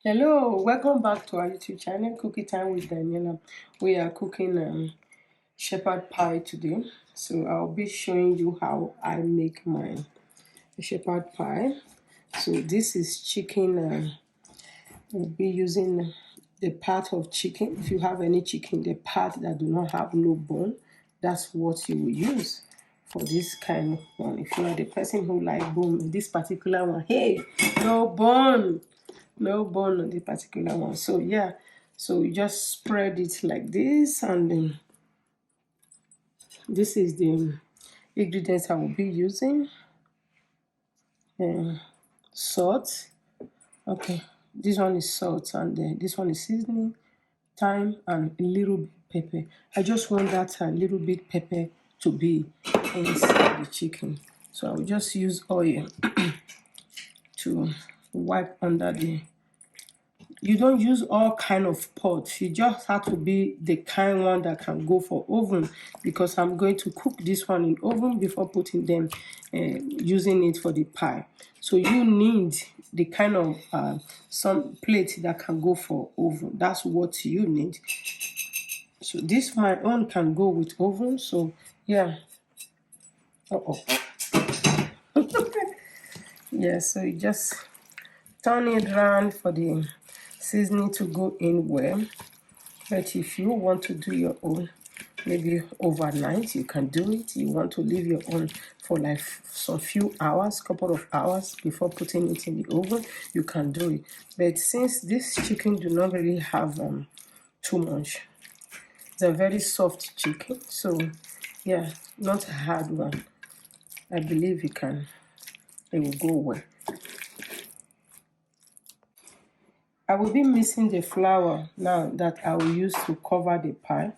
Hello, welcome back to our YouTube channel, Cookie Time with Daniela. We are cooking shepherd pie today. So I'll be showing you how I make my shepherd pie. So this is chicken. We'll be using the part of chicken. If you have any chicken, the part that do not have no bone, that's what you will use for this kind of one. If you are the person who like bone, this particular one, hey, no bone. No bone on the particular one. So yeah, so you just spread it like this, and then this is the ingredients I will be using. Salt. Okay, this one is salt, and this one is seasoning, thyme, and a little bit pepper. I just want that little bit pepper to be inside the chicken. So I will just use oil to wipe under the. You don't use all kind of pots. You just have to be the kind one that can go for oven, because I'm going to cook this one in oven before putting them, using it for the pie. So you need the kind of some plate that can go for oven. That's what you need. So this my own can go with oven. So yeah. Yeah. So you just turn it around for the seasoning to go in well. But if you want to do your own, maybe overnight, you can do it. You want to leave your own for like some few hours, couple of hours before putting it in the oven, you can do it. But since this chicken do not really have too much, it's a very soft chicken. So yeah, not a hard one. I believe it will go well. I will be mixing the flour now that I will use to cover the pie,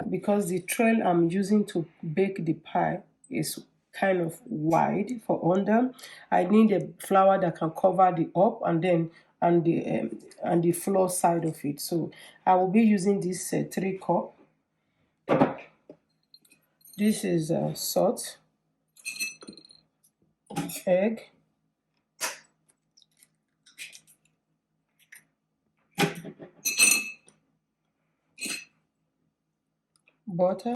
because the tray I'm using to bake the pie is kind of wide for under. I need a flour that can cover the up and the floor side of it. So I will be using this 3 cup. This is salt, egg, butter,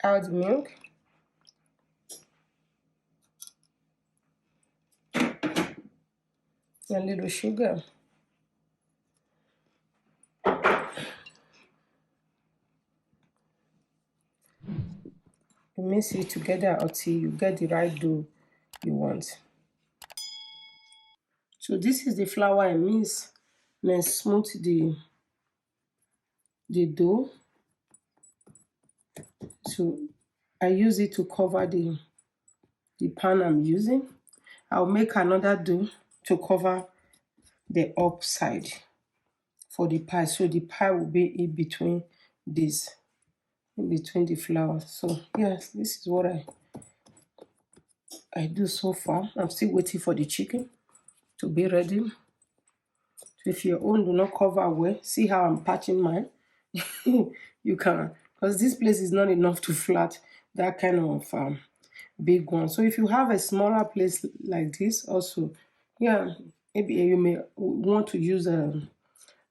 add milk, a little sugar. You mix it together until you get the right dough you want. So this is the flour I mix. Then smooth the dough. So I use it to cover the pan I'm using. I'll make another dough to cover the upside for the pie. So the pie will be in between this, in between the flour. So yes, this is what I do so far. I'm still waiting for the chicken to be ready. So if your own do not cover well, see how I'm patching mine. You can, because this place is not enough to flat that kind of big one. So if you have a smaller place like this also, yeah, maybe you may want to use a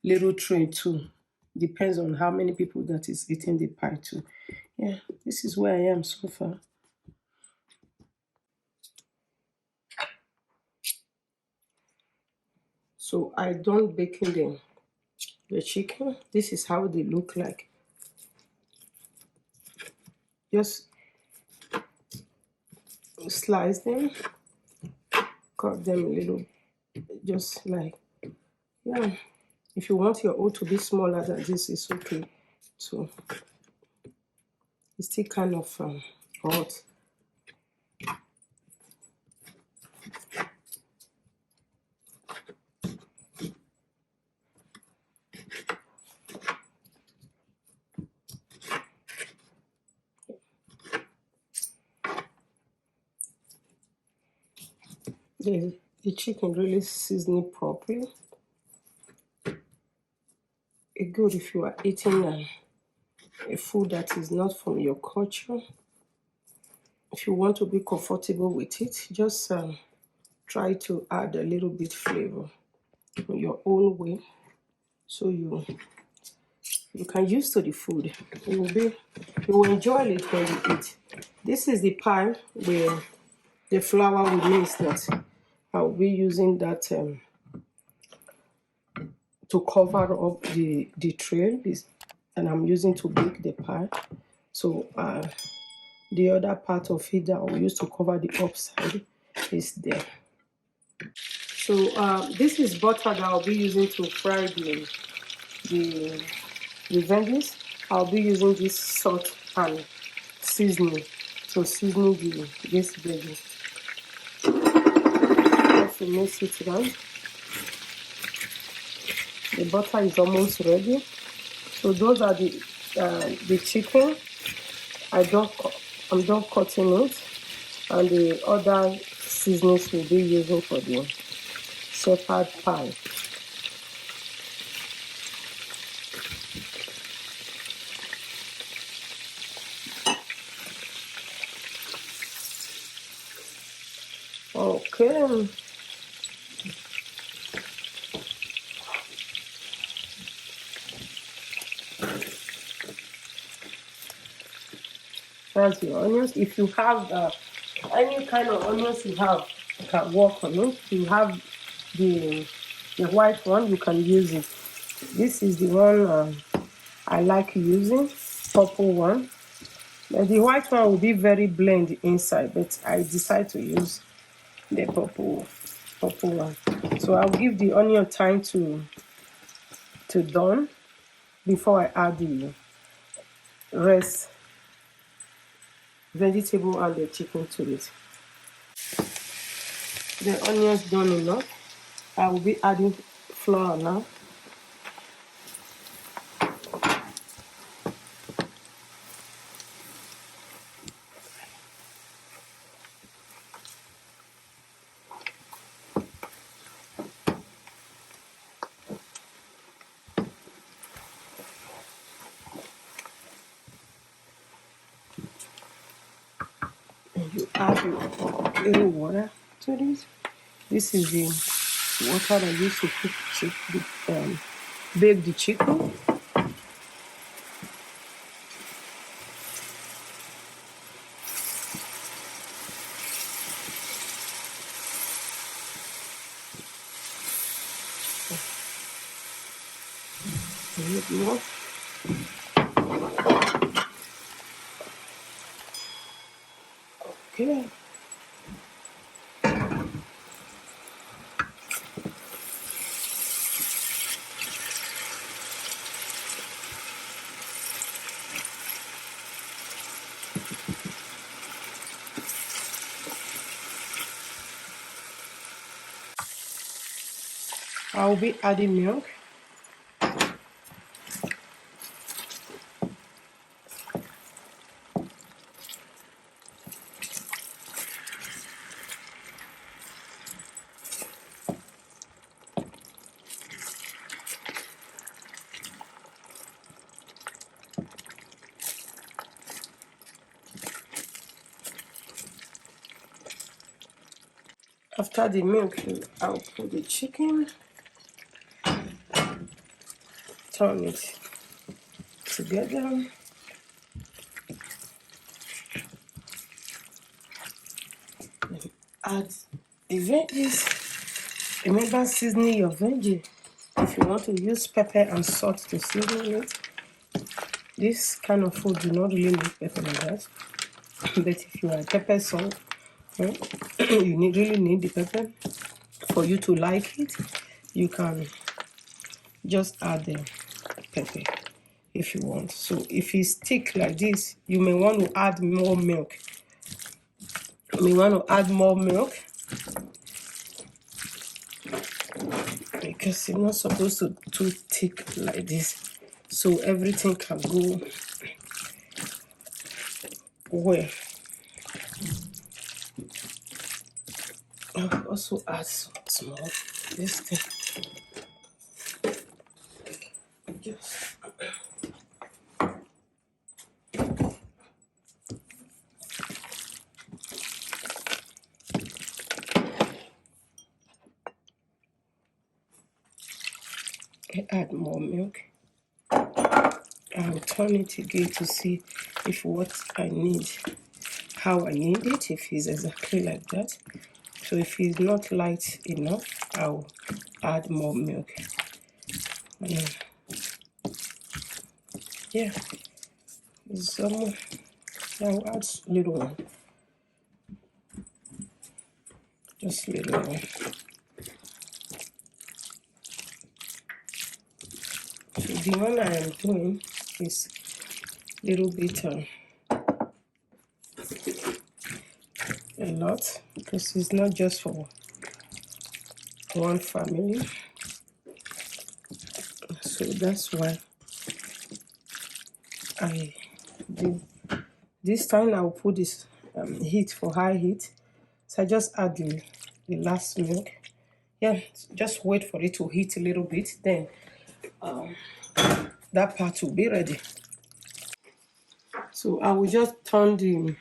little tray too. Depends on how many people that is eating the pie too. Yeah, this is where I am so far. So I done baking the chicken. This is how they look like. Just slice them, cut them a little, just like, yeah. If you want your oat to be smaller than this, it's okay. So it's still kind of hot. The chicken really seasoned properly. It's good if you are eating a food that is not from your culture, if you want to be comfortable with it, just try to add a little bit flavor in your own way, so you can use to the food. You will enjoy it when you eat. This is the pie with the flour we mixed that I'll be using that to cover up the tray, and I'm using to bake the pie. So the other part of it that I'll use to cover the upside is there. So this is butter that I'll be using to fry the veggies. I'll be using this salt and seasoning to season this veggie. Just to mix it around. The butter is almost ready. So those are the chicken. I'm done cutting it, and the other seasonings we'll be using for the shepherd pie. Okay. That's your onions. If you have any kind of onions you have, you can work on it. If you have the white one, you can use it. This is the one I like using, purple one. The white one will be very blend inside, but I decide to use the purple one. So I'll give the onion time to done before I add the rest vegetable and the chicken to it. The onions done enough. I will be adding flour now. And you add a little water to this. This is the water I use to cook bake the chicken. A little more. Okay. I'll be adding milk. After the milk, I'll put the chicken, turn it together. Add the veggies. Remember seasoning your veggie. If you want to use pepper and salt to season it, this kind of food do not really need pepper like that. But if you are pepper salt, you really need the pepper for you to like it. You can just add the pepper if you want. So if it's thick like this, you may want to add more milk. Because it's not supposed to too thick like this, so everything can go well. I'll also add some small this thing. Just add more milk. I'll turn it again to see if what I need, how I need it, if it's exactly like that. So if it's not light enough, I'll add more milk. Yeah, some I'll add little one, just little one. So the one I am doing is little bit a lot, because it's not just for one family. So that's why I did this time. I'll put this heat for high heat. So I just add the last milk. Yeah, just wait for it to heat a little bit, then that part will be ready. So I will just turn the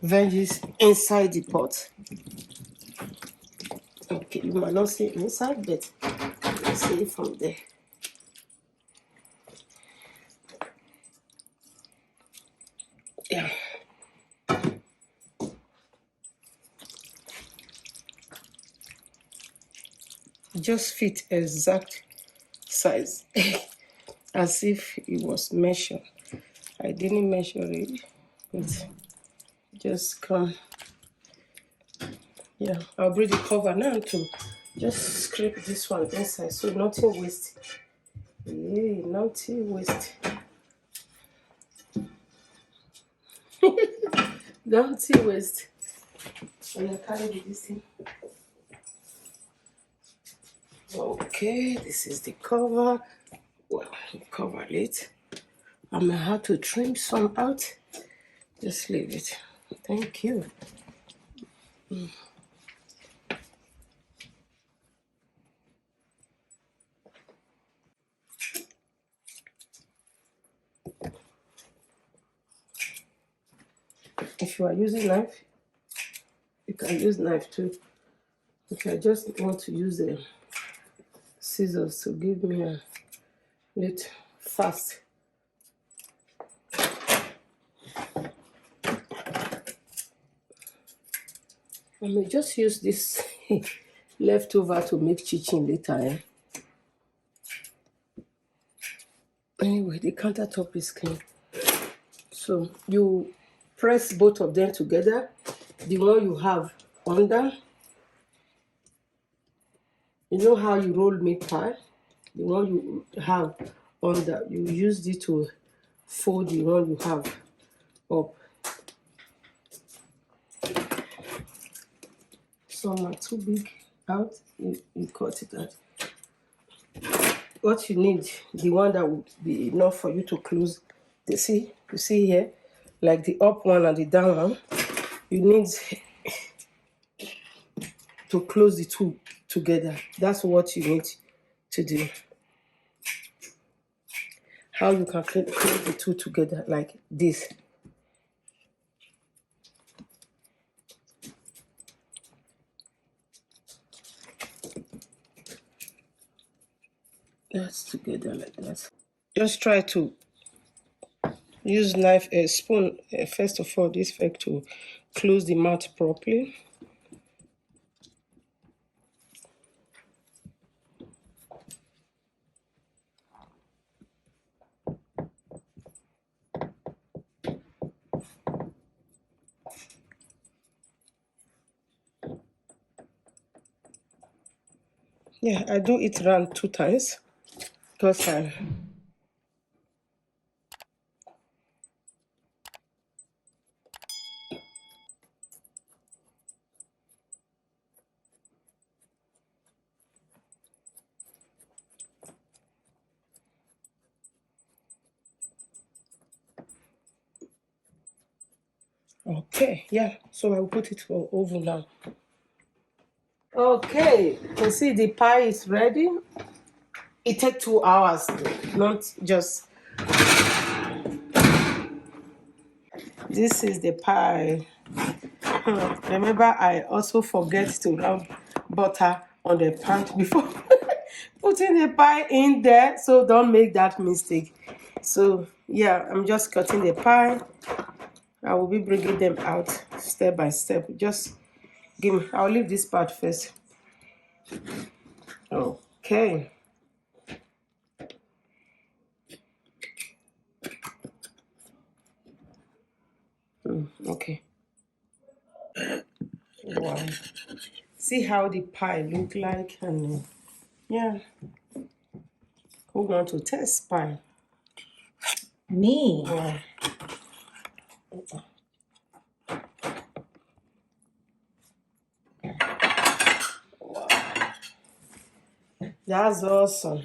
veggies inside the pot. Okay, you might not see inside, but you see it from there. Yeah. Just fit exact size as if it was measured. I didn't measure it, but just come. Yeah, I'll bring the cover now to just scrape this one inside so nothing waste. Yeah, nothing waste. Nothing waste. And I carry this thing. Okay, this is the cover. Well, cover it. I might have to trim some out. Just leave it. Thank you. If you are using knife, you can use knife too. If I just want to use the scissors to give me a little fast. I may just use this leftover to make chicken later. Anyway, the countertop is clean. So you press both of them together. The one you have under, you know how you roll meat pie? The one you have under, you use it to fold the one you have up. Some are too big out, you cut it out. What you need, the one that would be enough for you to close. You see here, like the up one and the down one, you need to close the two together. That's what you need to do. How you can close the two together like this. That's together like that. Just try to use knife, a spoon, first of all, this fork to close the mouth properly. Yeah, I do it around 2 times because okay, yeah, so I will put it for oven now. Okay, you see the pie is ready. It takes 2 hours, not just. This is the pie. Remember, I also forget to rub butter on the pan before putting the pie in there, so don't make that mistake. So yeah, I'm just cutting the pie. I will be bringing them out step by step. Just give me, I'll leave this part first. Okay. Okay. Wow. See how the pie look like, and yeah, who want to test pie? Me. Wow. That's awesome.